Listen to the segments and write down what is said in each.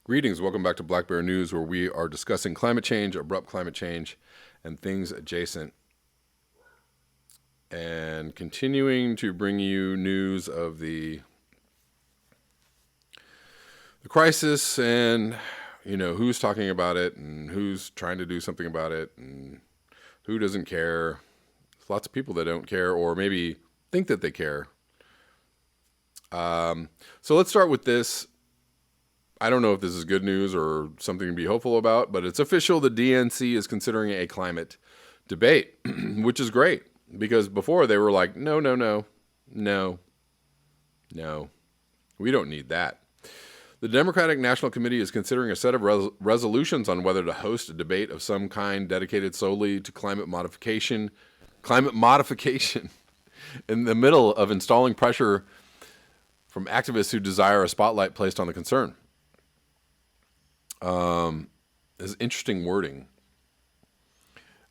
Greetings, welcome back to Black Bear News, where we are discussing climate change, abrupt climate change, and things adjacent, and continuing to bring you news of the crisis and, who's talking about it and who's trying to do something about it and who doesn't care. There's lots of people that don't care or maybe think that they care. So let's start with this. I don't know if this is good news or something to be hopeful about, but it's official. The DNC is considering a climate debate, which is great because before they were like, no, we don't need that. The Democratic National Committee is considering a set of resolutions on whether to host a debate of some kind dedicated solely to climate modification in the middle of installing pressure from activists who desire a spotlight placed on the concern. Is interesting wording.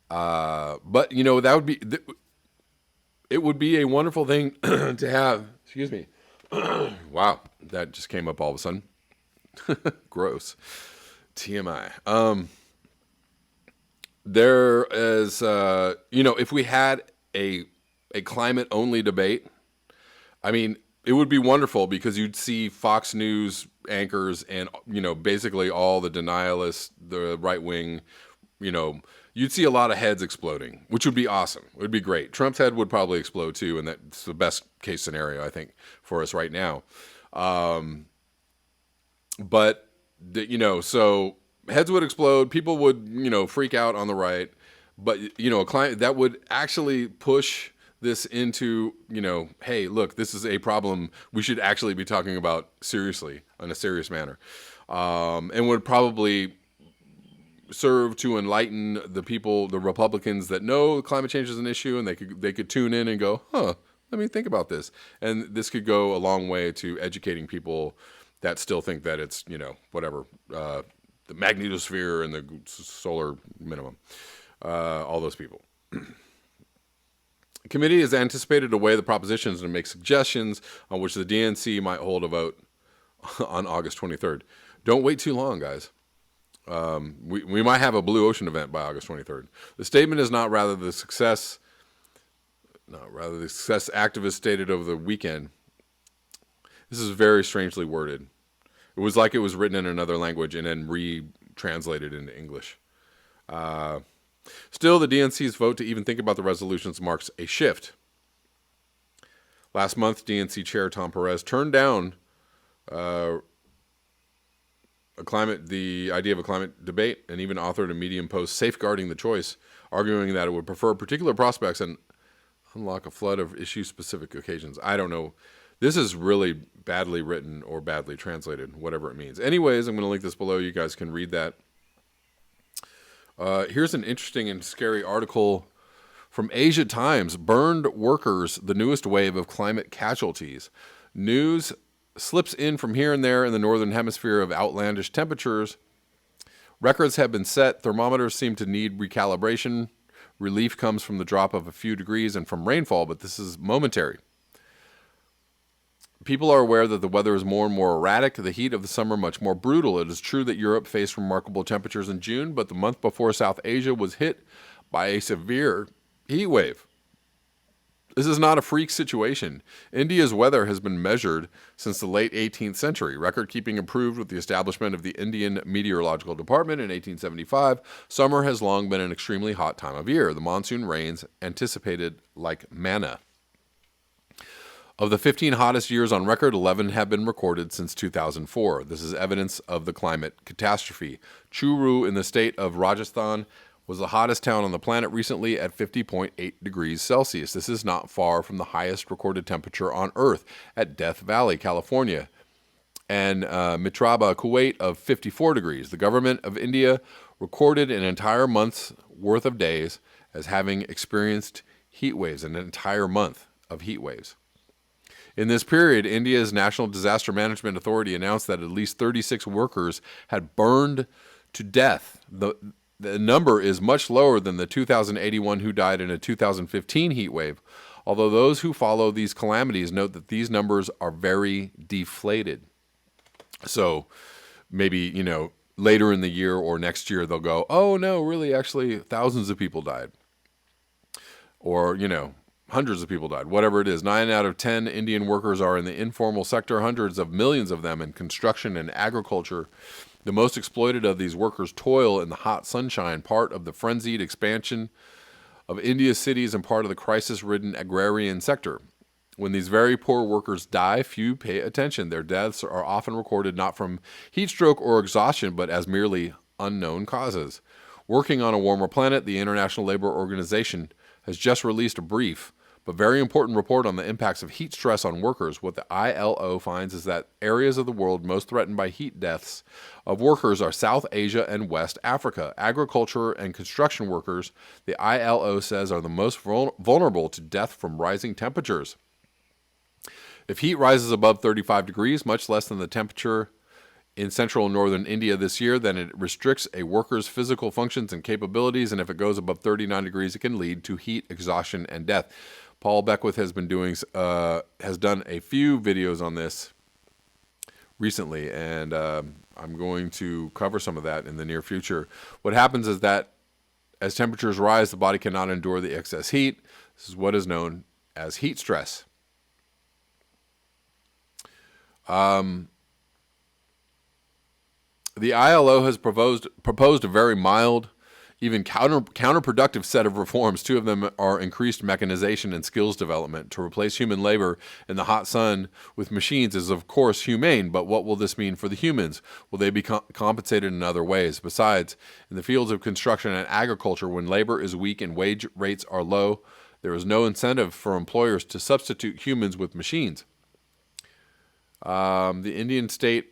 But that would be, it would be a wonderful thing to have. Excuse me. Wow, that just came up all of a sudden. Gross. TMI. There is, if we had a climate only debate, I mean, it would be wonderful because you'd see Fox News anchors and, basically all the denialists, the right wing, you'd see a lot of heads exploding, which would be awesome. It would be great. Trump's head would probably explode too, and that's the best case scenario, I think, for us right now. But, so heads would explode, people would, freak out on the right, but, a client that would actually push this into, hey, look, this is a problem we should actually be talking about seriously, in a serious manner, and would probably serve to enlighten the people, the Republicans that know climate change is an issue, and they could tune in and go, let me think about this. And this could go a long way to educating people that still think that it's, whatever, the magnetosphere and the solar minimum, all those people. The committee is anticipated to weigh the propositions and make suggestions on which the DNC might hold a vote on August 23rd. Don't wait too long, guys. We might have a Blue Ocean event by August 23rd. The statement is not rather the success activists stated over the weekend. This is very strangely worded. It was like it was written in another language and then retranslated into English. Still, the DNC's vote to even think about the resolutions marks a shift. Last month, DNC Chair Tom Perez turned down the idea of a climate debate and even authored a Medium post safeguarding the choice, arguing that it would prefer particular prospects and unlock a flood of issue-specific occasions. I don't know. This is really badly written or badly translated, whatever it means. Anyways, I'm going to link this below. You guys can read that. Here's an interesting and scary article from Asia Times. Burned workers, the newest wave of climate casualties. News slips in from here and there in the northern hemisphere of outlandish temperatures. Records have been set. Thermometers seem to need recalibration. Relief comes from the drop of a few degrees and from rainfall, but this is momentary. People are aware that the weather is more and more erratic, the heat of the summer much more brutal. It is true that Europe faced remarkable temperatures in June, but the month before South Asia was hit by a severe heat wave. This is not a freak situation. India's weather has been measured since the late 18th century. Record-keeping improved with the establishment of the Indian Meteorological Department in 1875. Summer has long been an extremely hot time of year. The monsoon rains anticipated like manna. Of the 15 hottest years on record, 11 have been recorded since 2004. This is evidence of the climate catastrophe. Churu in the state of Rajasthan was the hottest town on the planet recently at 50.8 degrees Celsius. This is not far from the highest recorded temperature on Earth at Death Valley, California, and Mitraba, Kuwait, of 54 degrees. The government of India recorded an entire month's worth of days as having experienced heat waves, an entire month of heat waves. In this period, India's National Disaster Management Authority announced that at least 36 workers had burned to death. The number is much lower than the 2,081 who died in a 2015 heat wave, although those who follow these calamities note that these numbers are very deflated. So maybe, later in the year or next year, they'll go, oh no, really, actually, thousands of people died. Or, hundreds of people died, whatever it is. 9 out of 10 Indian workers are in the informal sector, hundreds of millions of them in construction and agriculture. The most exploited of these workers toil in the hot sunshine, part of the frenzied expansion of India's cities and part of the crisis-ridden agrarian sector. When these very poor workers die, few pay attention. Their deaths are often recorded not from heat stroke or exhaustion, but as merely unknown causes. Working on a warmer planet, the International Labour Organization has just released a brief but very important report on the impacts of heat stress on workers. What the ILO finds is that areas of the world most threatened by heat deaths of workers are South Asia and West Africa. Agriculture and construction workers, the ILO says, are the most vulnerable to death from rising temperatures. If heat rises above 35 degrees, much less than the temperature in central and northern India this year, then it restricts a worker's physical functions and capabilities, and if it goes above 39 degrees, it can lead to heat exhaustion and death. Paul Beckwith has done a few videos on this recently, and I'm going to cover some of that in the near future. What happens is that as temperatures rise, the body cannot endure the excess heat. This is what is known as heat stress. The ILO has proposed a very mild, even counterproductive set of reforms. Two of them are increased mechanization and skills development. To replace human labor in the hot sun with machines is, of course, humane, but what will this mean for the humans? Will they be compensated in other ways? Besides, in the fields of construction and agriculture, when labor is weak and wage rates are low, there is no incentive for employers to substitute humans with machines. The Indian state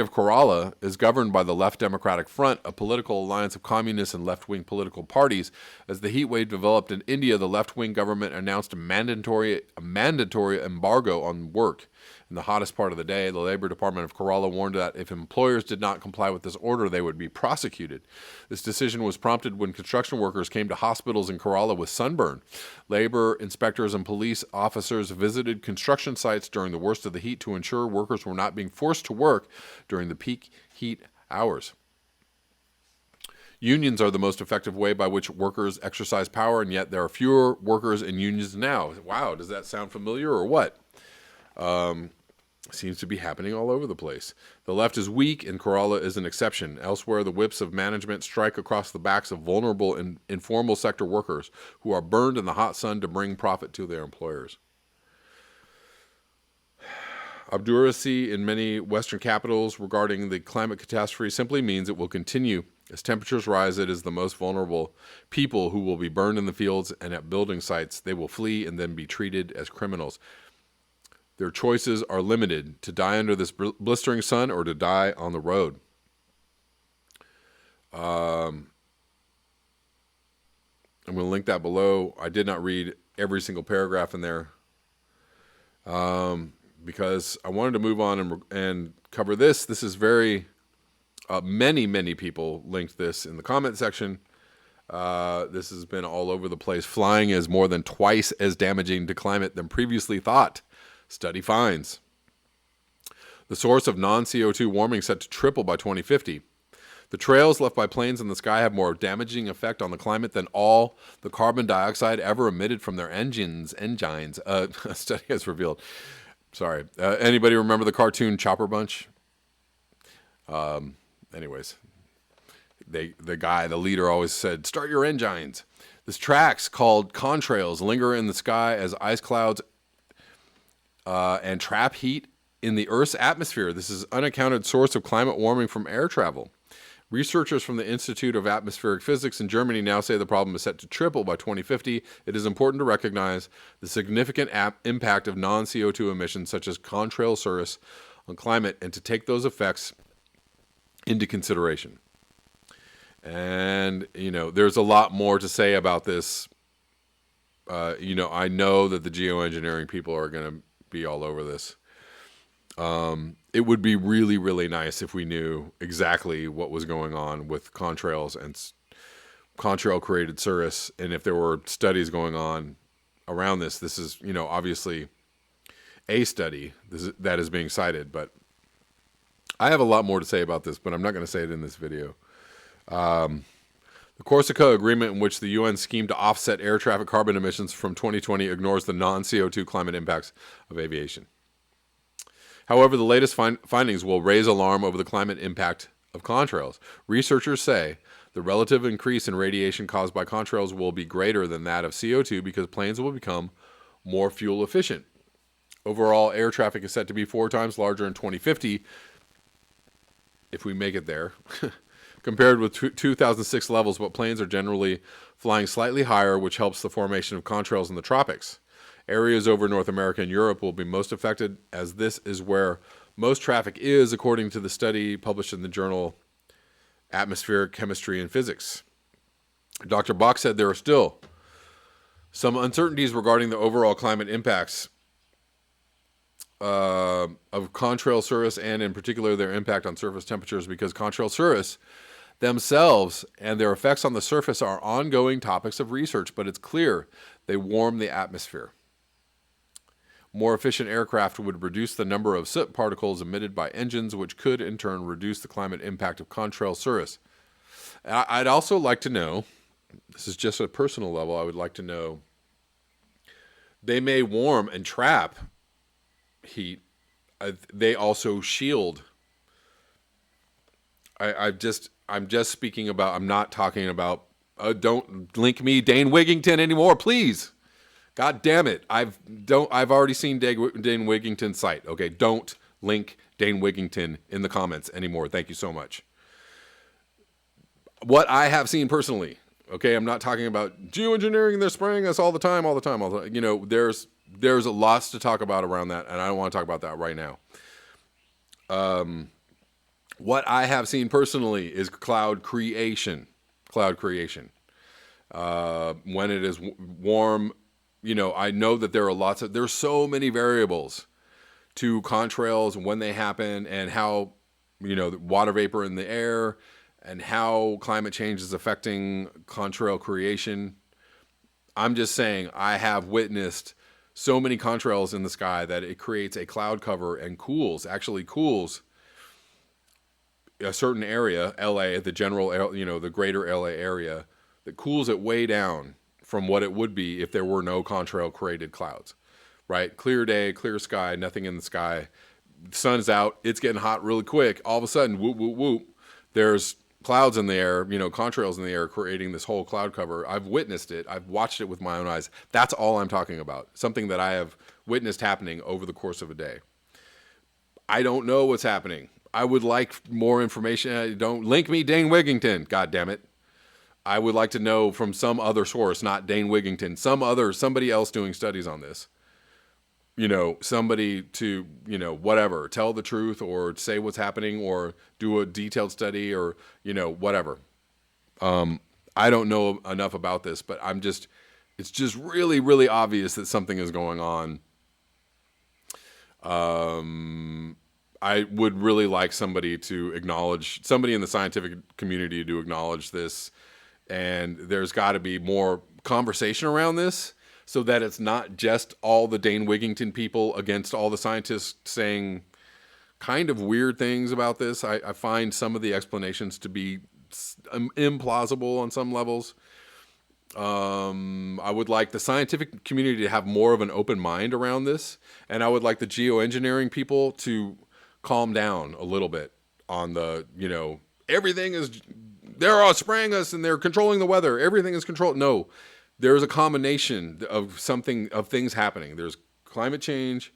of Kerala is governed by the Left Democratic Front, a political alliance of communist and left-wing political parties. As the heat wave developed in India, the left-wing government announced a mandatory embargo on work. In the hottest part of the day, the Labor Department of Kerala warned that if employers did not comply with this order, they would be prosecuted. This decision was prompted when construction workers came to hospitals in Kerala with sunburn. Labor inspectors and police officers visited construction sites during the worst of the heat to ensure workers were not being forced to work during the peak heat hours. Unions are the most effective way by which workers exercise power, and yet there are fewer workers in unions now. Wow, does that sound familiar or what? Seems to be happening all over the place. The left is weak, and Kerala is an exception. Elsewhere, the whips of management strike across the backs of vulnerable and informal sector workers who are burned in the hot sun to bring profit to their employers. Obduracy in many Western capitals regarding the climate catastrophe simply means it will continue. As temperatures rise, it is the most vulnerable people who will be burned in the fields and at building sites. They will flee and then be treated as criminals. Their choices are limited: to die under this blistering sun or to die on the road. I'm going to link that below. I did not read every single paragraph in there because I wanted to move on and cover this. This is very, many people linked this in the comment section. This has been all over the place. Flying is more than twice as damaging to climate than previously thought. Study finds. The source of non-CO2 warming set to triple by 2050. The trails left by planes in the sky have more damaging effect on the climate than all the carbon dioxide ever emitted from their engines. A study has revealed. Sorry. Anybody remember the cartoon Chopper Bunch? Anyways, the leader always said, "Start your engines." These tracks called contrails linger in the sky as ice clouds and trap heat in the Earth's atmosphere. This is an unaccounted source of climate warming from air travel. Researchers from the Institute of Atmospheric Physics in Germany now say the problem is set to triple by 2050. It is important to recognize the significant impact of non-CO2 emissions such as contrail cirrus on climate and to take those effects into consideration. And, there's a lot more to say about this. I know that the geoengineering people are going to be all over this. It would be really, really nice if we knew exactly what was going on with contrails and contrail-created cirrus, and if there were studies going on around this. This is, obviously a study that is being cited. But I have a lot more to say about this, but I'm not going to say it in this video. The Corsica Agreement, in which the UN schemed to offset air traffic carbon emissions from 2020, ignores the non-CO2 climate impacts of aviation. However, the latest findings will raise alarm over the climate impact of contrails. Researchers say the relative increase in radiation caused by contrails will be greater than that of CO2 because planes will become more fuel efficient. Overall, air traffic is set to be 4 times larger in 2050, if we make it there, compared with 2006 levels, but planes are generally flying slightly higher, which helps the formation of contrails in the tropics. Areas over North America and Europe will be most affected, as this is where most traffic is, according to the study published in the journal Atmospheric Chemistry and Physics. Dr. Bach said there are still some uncertainties regarding the overall climate impacts of contrail cirrus, and in particular their impact on surface temperatures, because contrail cirrus themselves and their effects on the surface are ongoing topics of research, but it's clear they warm the atmosphere. More efficient aircraft would reduce the number of soot particles emitted by engines, which could in turn reduce the climate impact of contrail cirrus. I'd also like to know, this is just a personal level, I would like to know, they may warm and trap heat. They also shield. I'm just speaking about, I'm not talking about, don't link me Dane Wigington anymore, please. God damn it. I've already seen Dane Wigington's site. Okay, don't link Dane Wigington in the comments anymore. Thank you so much. What I have seen personally, okay, I'm not talking about geoengineering, they're spraying us all the time. You know, there's a lot to talk about around that, and I don't want to talk about that right now. What I have seen personally is cloud creation. When it is warm, you know, I know that there's so many variables to contrails and when they happen and how, you know, the water vapor in the air and how climate change is affecting contrail creation. I'm just saying I have witnessed so many contrails in the sky that it creates a cloud cover and cools a certain area, LA, the general, you know, the greater LA area, that cools it way down from what it would be if there were no contrail created clouds, right? Clear day, clear sky, nothing in the sky. The sun's out, it's getting hot really quick. All of a sudden, whoop, whoop, whoop, there's clouds in the air, you know, contrails in the air creating this whole cloud cover. I've witnessed it. I've watched it with my own eyes. That's all I'm talking about. Something that I have witnessed happening over the course of a day. I don't know what's happening. I would like more information. Don't link me Dane Wigington. God damn it. I would like to know from some other source, not Dane Wigington, somebody else doing studies on this. You know, somebody to, you know, whatever, tell the truth or say what's happening or do a detailed study or, you know, whatever. I don't know enough about this, but it's just really, really obvious that something is going on. I would really like somebody in the scientific community to acknowledge this. And there's got to be more conversation around this so that it's not just all the Dane Wigington people against all the scientists saying kind of weird things about this. I find some of the explanations to be implausible on some levels. I would like the scientific community to have more of an open mind around this. And I would like the geoengineering people to calm down a little bit on the, you know, they're all spraying us and they're controlling the weather. Everything is controlled. No, there's a combination of things happening. There's climate change.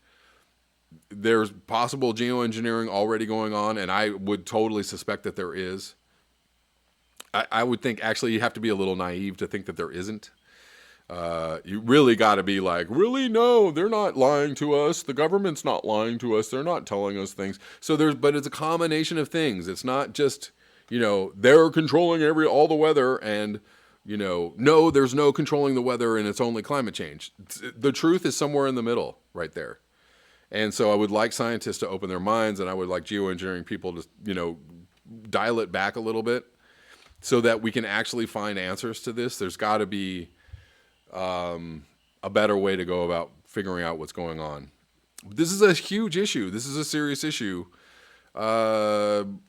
There's possible geoengineering already going on. And I would totally suspect that there is. I would think actually you have to be a little naive to think that there isn't. You really got to be like, really? No, they're not lying to us. The government's not lying to us. They're not telling us things. But it's a combination of things. It's not just, you know, they're controlling all the weather and, you know, no, there's no controlling the weather and it's only climate change. The truth is somewhere in the middle right there. And so I would like scientists to open their minds, and I would like geoengineering people to, you know, dial it back a little bit so that we can actually find answers to this. There's got to be a better way to go about figuring out what's going on. This is a huge issue. This is a serious issue. And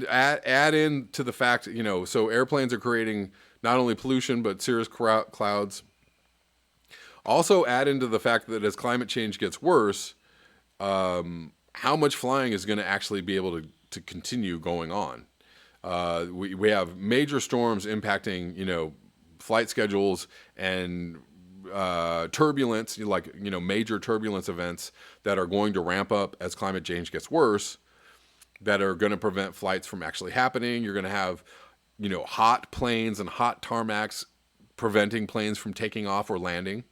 add in to the fact, so airplanes are creating not only pollution, but serious clouds. Also add into the fact that as climate change gets worse, how much flying is going to actually be able to continue going on. We have major storms impacting, flight schedules and turbulence, major turbulence events that are going to ramp up as climate change gets worse, that are going to prevent flights from actually happening. You're going to have, hot planes and hot tarmacs preventing planes from taking off or landing.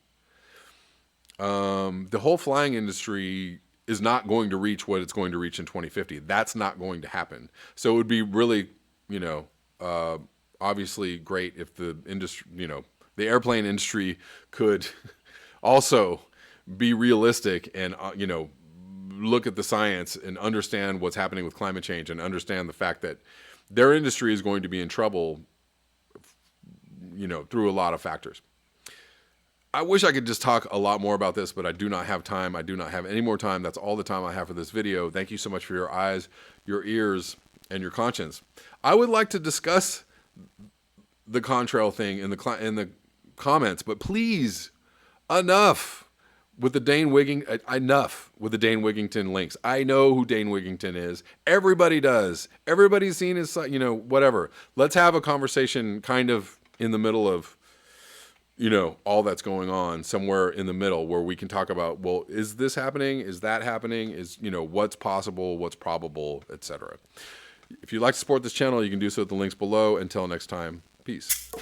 The whole flying industry is not going to reach what it's going to reach in 2050. That's not going to happen. So it would be really, obviously great if the industry, the airplane industry could also be realistic and, look at the science and understand what's happening with climate change and understand the fact that their industry is going to be in trouble, through a lot of factors. I wish I could just talk a lot more about this, but I do not have time. I do not have any more time. That's all the time I have for this video. Thank you so much for your eyes, your ears, and your conscience. I would like to discuss the contrail thing in the comments, but please, enough with the Dane Wigington links. I know who Dane Wigington is. Everybody does. Everybody's seen his, whatever. Let's have a conversation kind of in the middle of, all that's going on, somewhere in the middle where we can talk about, well, is this happening? Is that happening? Is, what's possible, what's probable, etc. If you'd like to support this channel, you can do so at the links below. Until next time, peace.